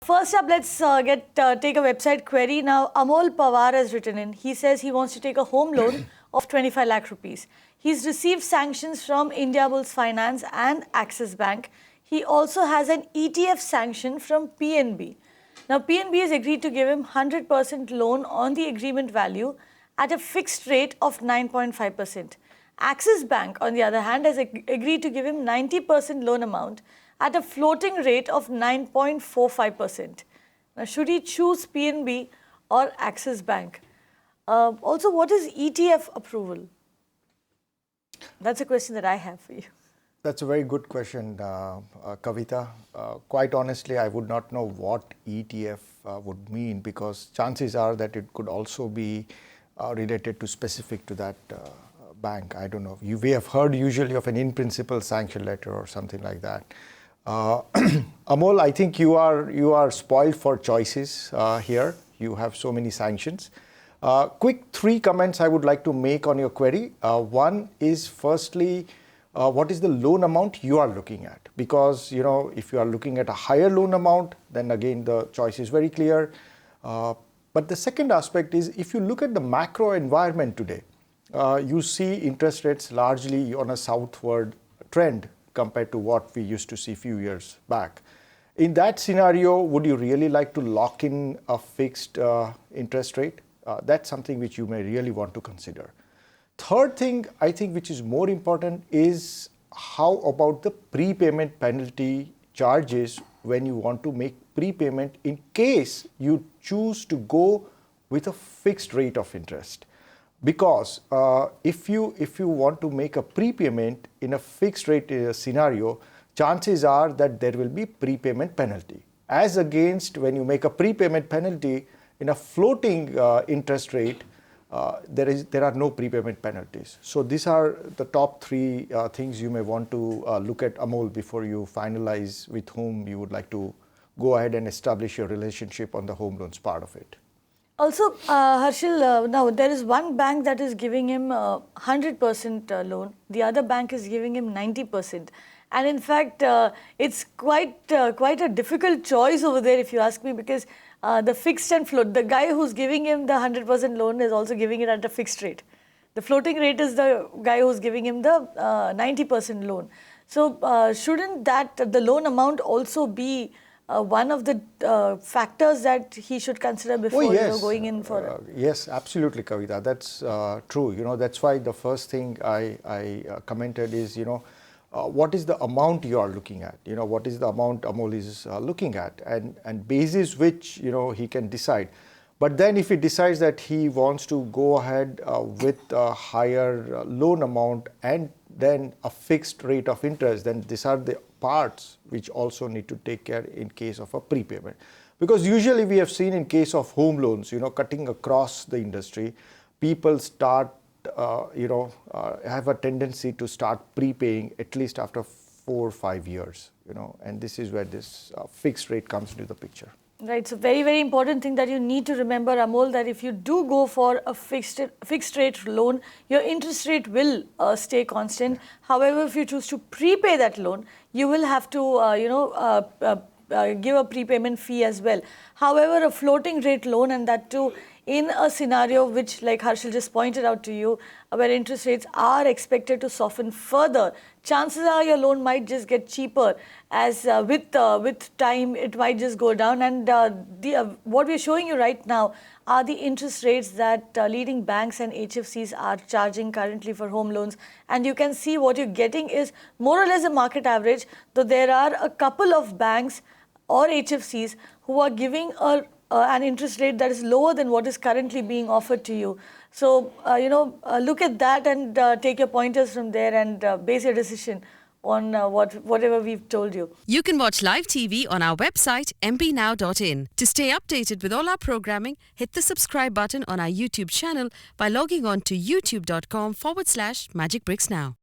First up, let's take a website query. Now, Amol Pawar has written in. He says he wants to take a home loan of 25 lakh rupees. He's received sanctions from Indiabulls Finance and Axis Bank. He also has an ETF sanction from PNB. Now, PNB has agreed to give him 100% loan on the agreement value at a fixed rate of 9.5%. Axis Bank, on the other hand, has agreed to give him 90% loan amount at a floating rate of 9.45%. Now, should he choose PNB or Axis Bank? Also, what is ETF approval? That's a question that I have for you. That's a very good question, Kavita. Quite honestly, I would not know what ETF would mean, because chances are that it could also be related to specific to that bank. I don't know. We have heard usually of an in-principle sanction letter or something like that. Amol, I think you are spoiled for choices here. You have so many sanctions. Quick 3 comments I would like to make on your query. One is, firstly, what is the loan amount you are looking at? Because, if you are looking at a higher loan amount, then again the choice is very clear. But the second aspect is, if you look at the macro environment today, you see interest rates largely on a southward trend compared to what we used to see a few years back. In that scenario, would you really like to lock in a fixed interest rate? That's something which you may really want to consider. Third thing, I think, which is more important, is how about the prepayment penalty charges when you want to make prepayment in case you choose to go with a fixed rate of interest. Because if you want to make a prepayment in a fixed rate scenario, chances are that there will be prepayment penalty. As against when you make a prepayment penalty in a floating interest rate, there are no prepayment penalties. So these are the top 3 things you may want to look at, Amol, before you finalize with whom you would like to go ahead and establish your relationship on the home loans part of it. Also, Harshil, now there is one bank that is giving him 100% loan. The other bank is giving him 90%. And in fact, it's quite a difficult choice over there, if you ask me, because the fixed and float, the guy who's giving him the 100% loan is also giving it at a fixed rate. The floating rate is the guy who's giving him the 90% loan. So shouldn't the loan amount also be one of the factors that he should consider before going in for it? Yes, absolutely, Kavita. That's true. That's why the first thing I commented is, what is the amount you are looking at? What is the amount Amol is looking at? And basis which, he can decide. But then if he decides that he wants to go ahead with a higher loan amount and then a fixed rate of interest, then these are the parts which also need to take care in case of a prepayment. Because usually we have seen in case of home loans, cutting across the industry, people start, have a tendency to start prepaying at least after 4 or 5 years, and this is where this fixed rate comes into the picture. Right. So very, very important thing that you need to remember, Amol, that if you do go for a fixed rate loan, your interest rate will stay constant. However, if you choose to prepay that loan, you will have to, give a prepayment fee as well. However, a floating rate loan, and that too in a scenario which, like Harshil just pointed out to you, where interest rates are expected to soften further, chances are your loan might just get cheaper as with time it might just go down. And what we're showing you right now are the interest rates that leading banks and HFCs are charging currently for home loans. And you can see what you're getting is more or less a market average, though there are a couple of banks or HFCs who are giving an interest rate that is lower than what is currently being offered to you. So, look at that and take your pointers from there and base your decision on whatever we've told you. You can watch live TV on our website mbnow.in. To stay updated with all our programming, hit the subscribe button on our YouTube channel by logging on to youtube.com/magicbricksnow.